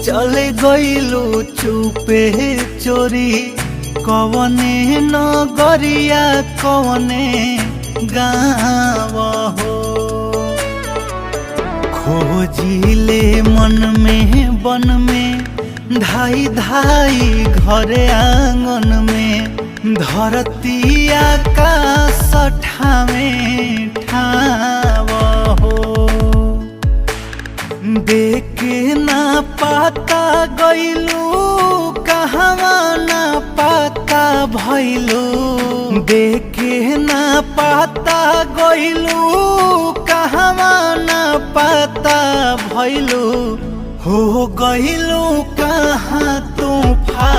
चले गइलू चुपे चोरी कवने नगरिया कवने गाँव हो। खोजिले मन में बन में धाई धाई घरे आंगन में धरती आकाश ठावे ठाव हो। देखे ना पाता गइलू कहवा ना पाता भइलू। देखे ना पाता गइलू कहवा ना पाता भइलू। हो गइलू कहाँ तू फा